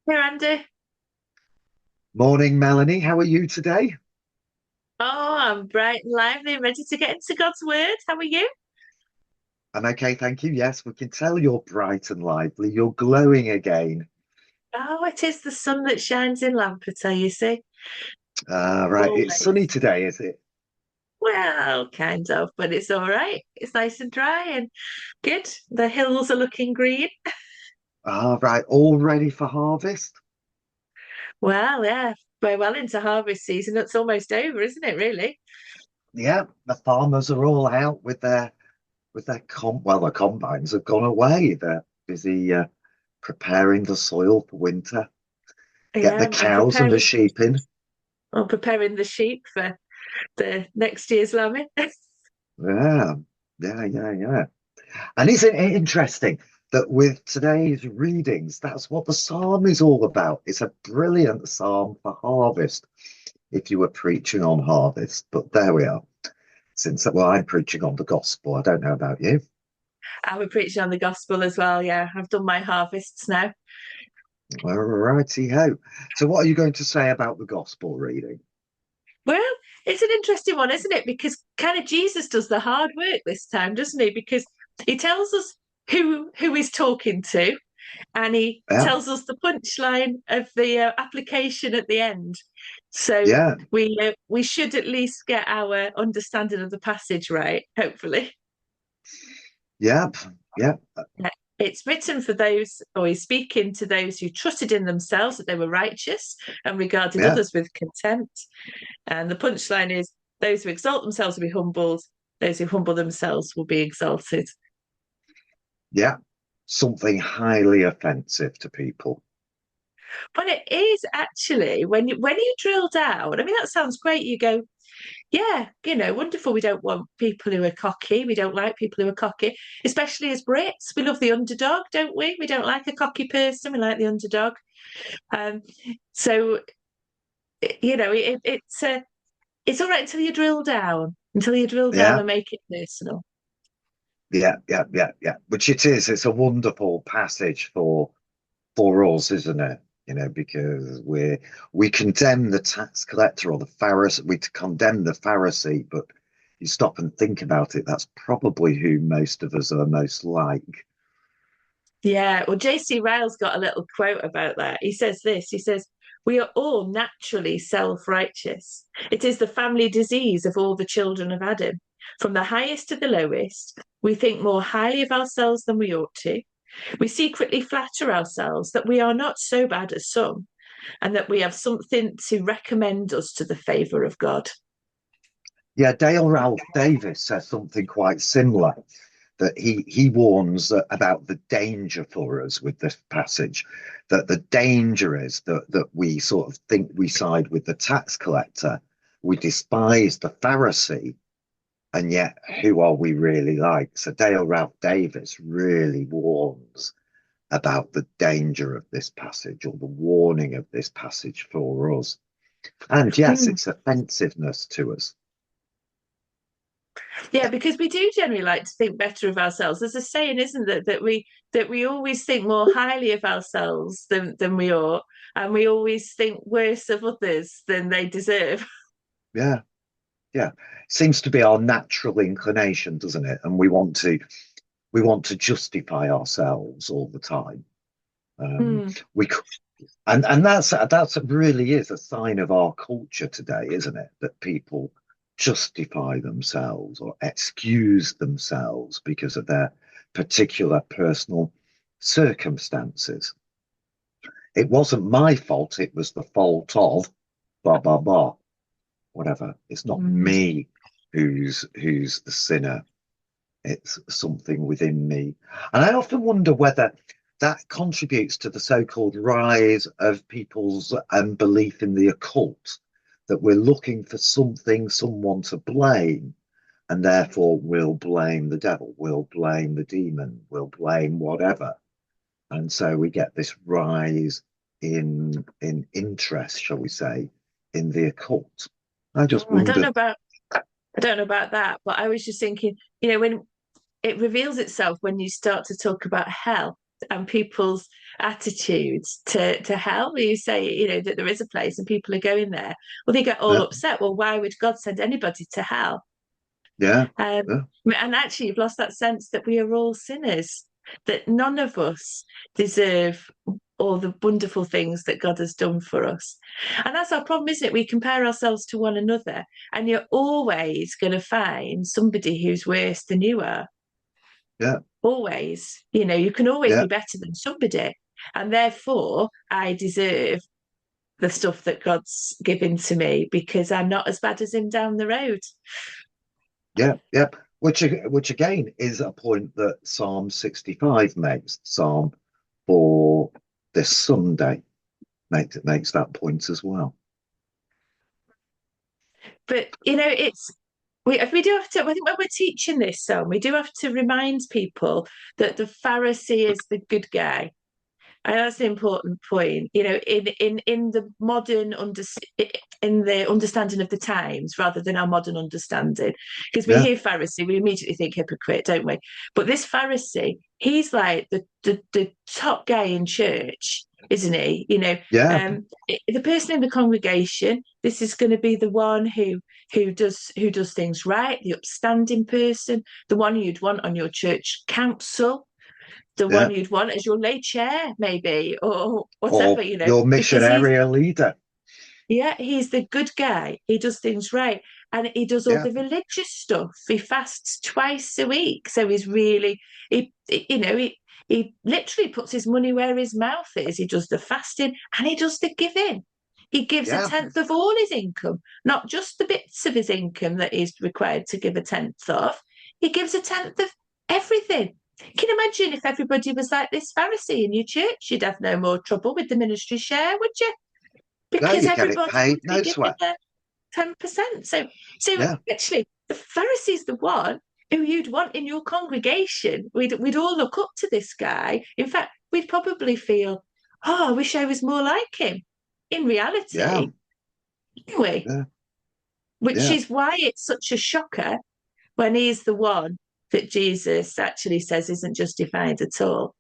Here, Andy. Morning, Melanie. How are you today? Oh, I'm bright and lively, ready to get into God's word. How are you? I'm okay, thank you. Yes, we can tell you're bright and lively. You're glowing again. Oh, it is the sun that shines in Lampeter, you see. Right. It's sunny Always. today, is it? Well, kind of, but it's all right. It's nice and dry and good. The hills are looking green. Right. All ready for harvest? Well, yeah, we're well into harvest season. It's almost over, isn't it, really? Yeah, the farmers are all out with their well, the combines have gone away. They're busy preparing the soil for winter. Get the Yeah, I'm cows and the preparing. sheep in. I'm preparing the sheep for the next year's lambing. Yeah, yeah. And isn't it interesting that with today's readings, that's what the psalm is all about? It's a brilliant psalm for harvest if you were preaching on harvest. But there we are. Well, I'm preaching on the gospel. I don't know about you. I will preaching on the gospel as well. Yeah, I've done my harvests now. All righty ho. So, what are you going to say about the gospel reading? Well, it's an interesting one, isn't it? Because kind of Jesus does the hard work this time, doesn't he? Because he tells us who he's talking to, and he Yeah, tells us the punchline of the application at the end. So yeah, we should at least get our understanding of the passage right, hopefully. yeah, yeah, Yeah. It's written for those, or he's speaking to those who trusted in themselves that they were righteous and regarded yeah, others with contempt. And the punchline is those who exalt themselves will be humbled, those who humble themselves will be exalted. yeah. Something highly offensive to people. But it is actually when you drill down, I mean that sounds great. You go, yeah, wonderful. We don't want people who are cocky. We don't like people who are cocky, especially as Brits. We love the underdog, don't we? We don't like a cocky person. We like the underdog. Um, so it's all right until you drill down, Yeah, and make it personal. yeah. Which it is. It's a wonderful passage for us, isn't it? Because we condemn the tax collector or the Pharisee, we condemn the Pharisee, but you stop and think about it, that's probably who most of us are most like. Yeah, well, JC Ryle's got a little quote about that. He says this, he says, "We are all naturally self-righteous. It is the family disease of all the children of Adam. From the highest to the lowest, we think more highly of ourselves than we ought to. We secretly flatter ourselves that we are not so bad as some, and that we have something to recommend us to the favour of God." Yeah, Dale Ralph Davis says something quite similar, that he warns about the danger for us with this passage, that the danger is that we sort of think we side with the tax collector, we despise the Pharisee, and yet who are we really like? So Dale Ralph Davis really warns about the danger of this passage, or the warning of this passage for us. And yes, Mm. its offensiveness to us. Yeah, because we do generally like to think better of ourselves. There's a saying, isn't there, that we always think more highly of ourselves than we ought, and we always think worse of others than they deserve. Yeah, yeah. Seems to be our natural inclination, doesn't it? And we want to justify ourselves all the time. Um, Hmm. we and that's really is a sign of our culture today, isn't it? That people justify themselves or excuse themselves because of their particular personal circumstances. It wasn't my fault, it was the fault of blah blah blah, whatever. It's not Mm. me who's the sinner. It's something within me. And I often wonder whether that contributes to the so-called rise of people's belief in the occult, that we're looking for something, someone to blame, and therefore we'll blame the devil, we'll blame the demon, we'll blame whatever. And so we get this rise in interest, shall we say, in the occult. I just Oh, wondered, I don't know about that, but I was just thinking, when it reveals itself when you start to talk about hell. and people's attitudes to hell. You say, that there is a place and people are going there. Well, they get all yeah, upset. Well, why would God send anybody to hell? yeah, Um, yeah, and actually, you've lost that sense that we are all sinners, that none of us deserve all the wonderful things that God has done for us. And that's our problem, isn't it? We compare ourselves to one another, and you're always going to find somebody who's worse than you are. yeah, Always. You can always yeah, be better than somebody. And therefore, I deserve the stuff that God's given to me because I'm not as bad as him down the road. yeah, yeah. Which again is a point that Psalm 65 makes. Psalm for this Sunday makes that point as well. But we do have to. I think when we're teaching this song, we do have to remind people that the Pharisee is the good guy. And that's the important point. In the modern in the understanding of the times rather than our modern understanding. Because we Yeah, hear Pharisee, we immediately think hypocrite, don't we? But this Pharisee, he's like the top guy in church, isn't he? yeah, The person in the congregation, this is going to be the one who does things right, the upstanding person, the one you'd want on your church council, the yeah. one you'd want as your lay chair, maybe, or whatever, Or your because he's, missionary leader. yeah, he's the good guy. He does things right. And he does all Yeah, the religious stuff. He fasts twice a week. So he's really, he literally puts his money where his mouth is. He does the fasting and he does the giving. He gives a yeah, tenth of all his income, not just the bits of his income that he's required to give a tenth of. He gives a tenth of everything. Can you imagine if everybody was like this Pharisee in your church? You'd have no more trouble with the ministry share, would you? no, Because you get it everybody paid, would be no giving sweat. their 10%. So Yeah, actually, the Pharisee's the one who you'd want in your congregation. We'd all look up to this guy. In fact, we'd probably feel, oh, I wish I was more like him. In yeah, reality, anyway, yeah, which yeah, is why it's such a shocker when he's the one that Jesus actually says isn't justified at all.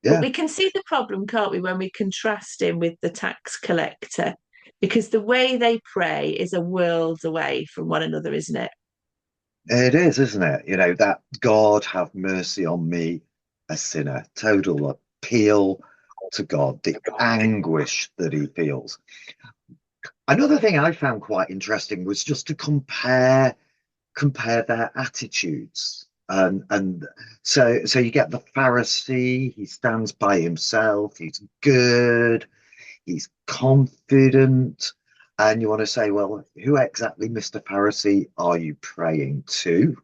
But yeah. we can see the problem, can't we, when we contrast him with the tax collector? Because the way they pray is a world away from one another, isn't it? It is, isn't it? That God have mercy on me, a sinner. Total appeal to God, the anguish that he feels. Another thing I found quite interesting was just to compare their attitudes. And so you get the Pharisee, he stands by himself, he's good, he's confident, and you want to say, well, who exactly, Mr. Pharisee, are you praying to?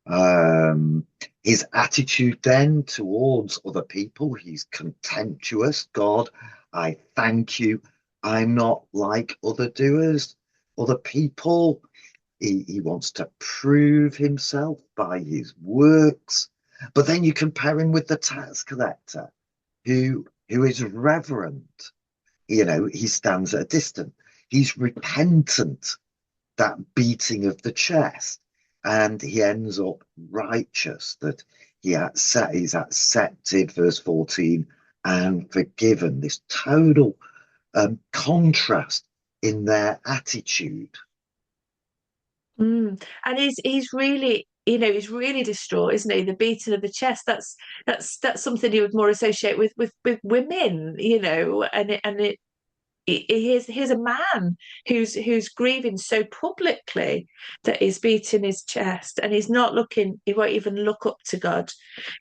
Um, his attitude then towards other people, he's contemptuous. God, I thank you. I'm not like other doers, other people. He wants to prove himself by his works. But then you compare him with the tax collector, who is reverent. He stands at a distance. He's repentant, that beating of the chest, and he ends up righteous, that he's accepted, verse 14, and forgiven. This total contrast in their attitude. And he's really, he's really distraught, isn't he? The beating of the chest. That's something you would more associate with women, and here's a man who's grieving so publicly that he's beating his chest and he's not looking, he won't even look up to God.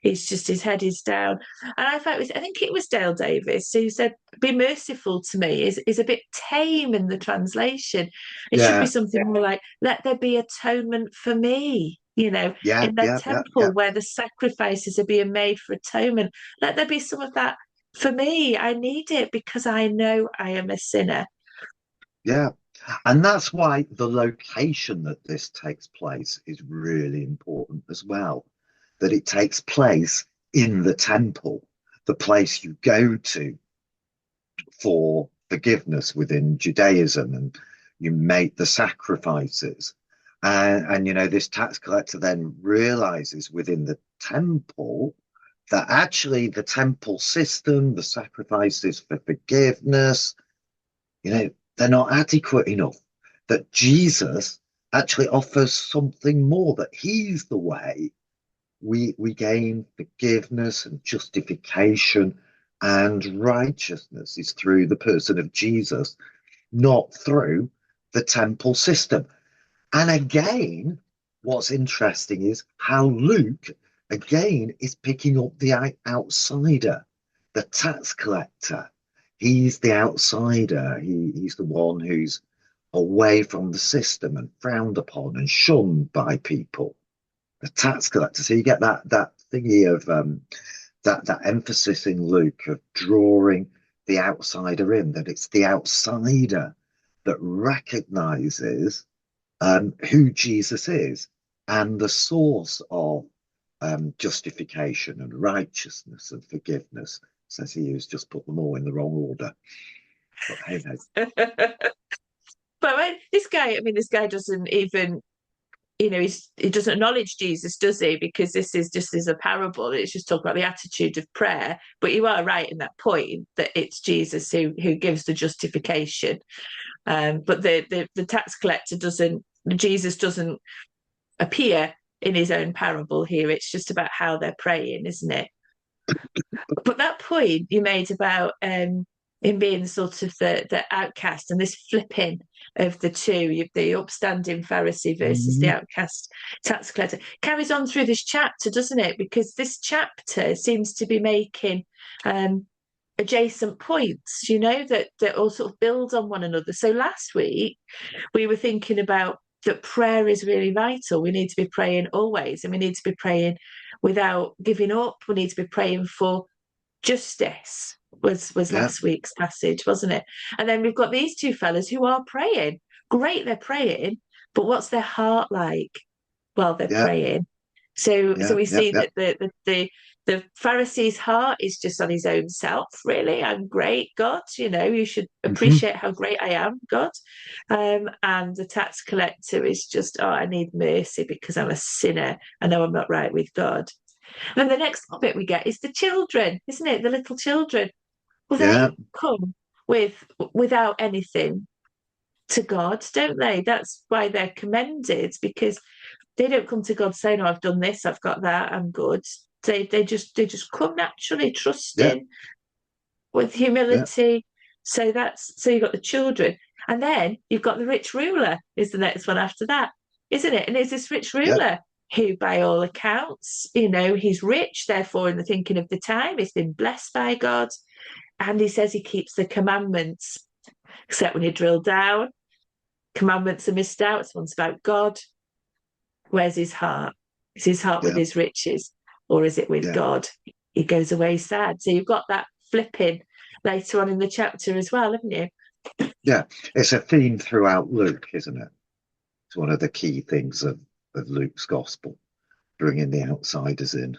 He's just, his head is down. And I think it was Dale Davis who said, be merciful to me is a bit tame in the translation. It should be Yeah, something more like, let there be atonement for me. yeah, In the yeah, yeah, yeah, temple where the sacrifices are being made for atonement, let there be some of that for me. I need it because I know I am a sinner. yeah. And that's why the location that this takes place is really important as well. That it takes place in the temple, the place you go to for forgiveness within Judaism, and you make the sacrifices. And this tax collector then realizes within the temple that actually the temple system, the sacrifices for forgiveness, they're not adequate enough. That Jesus actually offers something more, that he's the way we gain forgiveness and justification and righteousness is through the person of Jesus, not through the temple system. And again, what's interesting is how Luke, again, is picking up the outsider, the tax collector. He's the outsider. He's the one who's away from the system and frowned upon and shunned by people. The tax collector. So you get that thingy of that emphasis in Luke of drawing the outsider in, that it's the outsider that recognizes who Jesus is and the source of justification and righteousness and forgiveness. Says he has just put them all in the wrong order. But hey, hey. But this guy, I mean, this guy doesn't even, he doesn't acknowledge Jesus, does he? Because this is just as a parable. It's just talking about the attitude of prayer. But you are right in that point that it's Jesus who gives the justification. But the tax collector doesn't, Jesus doesn't appear in his own parable here. It's just about how they're praying, isn't it? But that point you made about him being sort of the outcast and this flipping of the two, the upstanding Pharisee versus the Mhm. outcast tax collector, carries on through this chapter, doesn't it? Because this chapter seems to be making adjacent points, that all sort of build on one another. So last week we were thinking about that prayer is really vital. We need to be praying always, and we need to be praying without giving up. We need to be praying for justice. Was Yeah, last week's passage, wasn't it? And then we've got these two fellas who are praying. Great, they're praying, but what's their heart like while they're yeah, praying? So yeah, we yeah, see yeah. that the Pharisee's heart is just on his own self, really. I'm great, God. You should Mhm. appreciate how great I am, God. And the tax collector is just, oh, I need mercy because I'm a sinner. I know I'm not right with God. And then the next bit we get is the children, isn't it? The little children. Well, Yeah, they come without anything to God, don't they? That's why they're commended, because they don't come to God saying, "Oh, I've done this, I've got that, I'm good." They just come naturally, yeah, trusting with yeah, humility. So you've got the children, and then you've got the rich ruler. Is the next one after that, isn't it? And it's this rich yeah, ruler who, by all accounts, he's rich. Therefore, in the thinking of the time, he's been blessed by God, and he says he keeps the commandments. Except when you drill down, commandments are missed out. It's one's about God. Where's his heart? Is his heart with yeah, his riches, or is it with yeah, God? He goes away sad. So you've got that flipping later on in the chapter as well, haven't you? yeah. It's a theme throughout Luke, isn't it? It's one of the key things of Luke's gospel, bringing the outsiders in.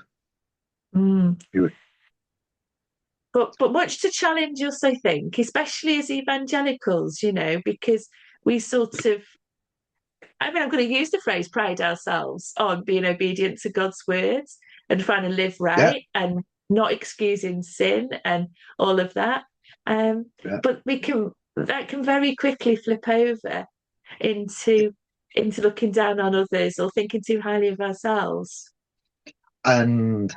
Mm. Who, But much to challenge us, I think, especially as evangelicals, because we sort of, I mean, I'm going to use the phrase pride ourselves on being obedient to God's words and trying to live yeah, right and not excusing sin and all of that. Um, yeah. but that can very quickly flip over into looking down on others or thinking too highly of ourselves. And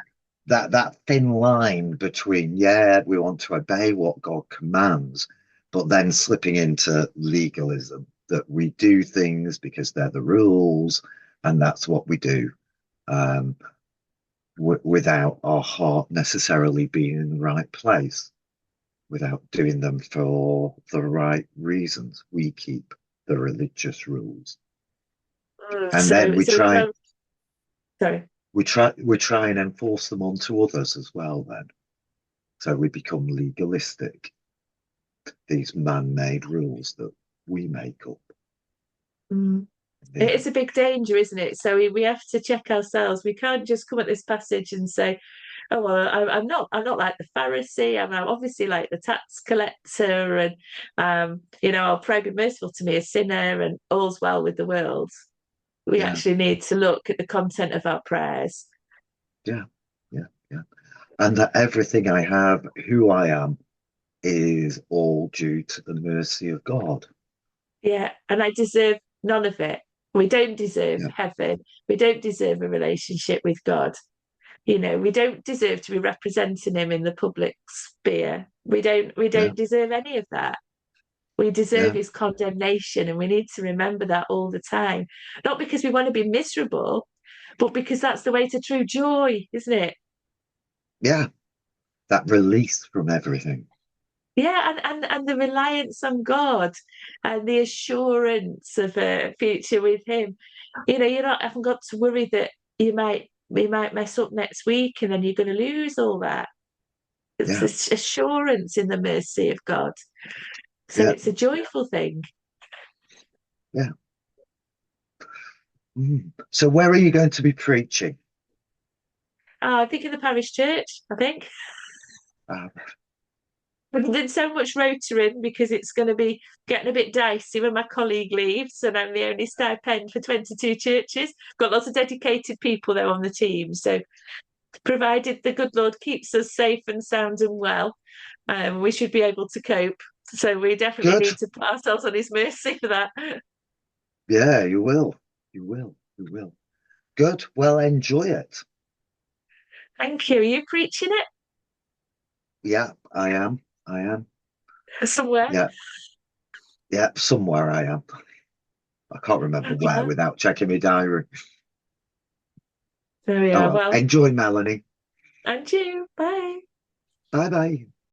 that thin line between, yeah, we want to obey what God commands, but then slipping into legalism, that we do things because they're the rules and that's what we do, um, without our heart necessarily being in the right place, without doing them for the right reasons. We keep the religious rules, and So then it's a lot of sorry. we try and enforce them onto others as well. Then, so we become legalistic. These man-made rules that we make up Mm. in the It's end. a big danger, isn't it? So we have to check ourselves. We can't just come at this passage and say, "Oh well, I'm not like the Pharisee. I'm obviously like the tax collector, and I'll pray, be merciful to me, a sinner, and all's well with the world." We Yeah, actually need to look at the content of our prayers. yeah, yeah, yeah. and that everything I have, who I am, is all due to the mercy of God. Yeah, and I deserve none of it. We don't deserve Yeah, heaven. We don't deserve a relationship with God. We don't deserve to be representing him in the public sphere. We yeah, don't deserve any of that. We deserve yeah, his condemnation, and we need to remember that all the time. Not because we want to be miserable, but because that's the way to true joy, isn't it? yeah. That release from everything. Yeah, and the reliance on God and the assurance of a future with him. You not haven't got to worry that you might mess up next week and then you're going to lose all that. It's Yeah, this assurance in the mercy of God. So yeah, it's a joyful thing. yeah. So where are you going to be preaching? I think in the parish church, I think. Uh, We did so much rotoring because it's going to be getting a bit dicey when my colleague leaves, and I'm the only stipend for 22 churches. Got lots of dedicated people though on the team, so provided the good Lord keeps us safe and sound and well, we should be able to cope. So we definitely Good. need to put ourselves on His mercy for that. Yeah, you will. You will. You will. Good. Well, enjoy it. Thank you. Are you preaching Yeah, I am. I am. it somewhere? Yeah, yeah. Somewhere I am. I can't remember where Yeah, without checking my diary. there we Oh are. well. Well, Enjoy, Melanie. and you. Bye. Bye bye.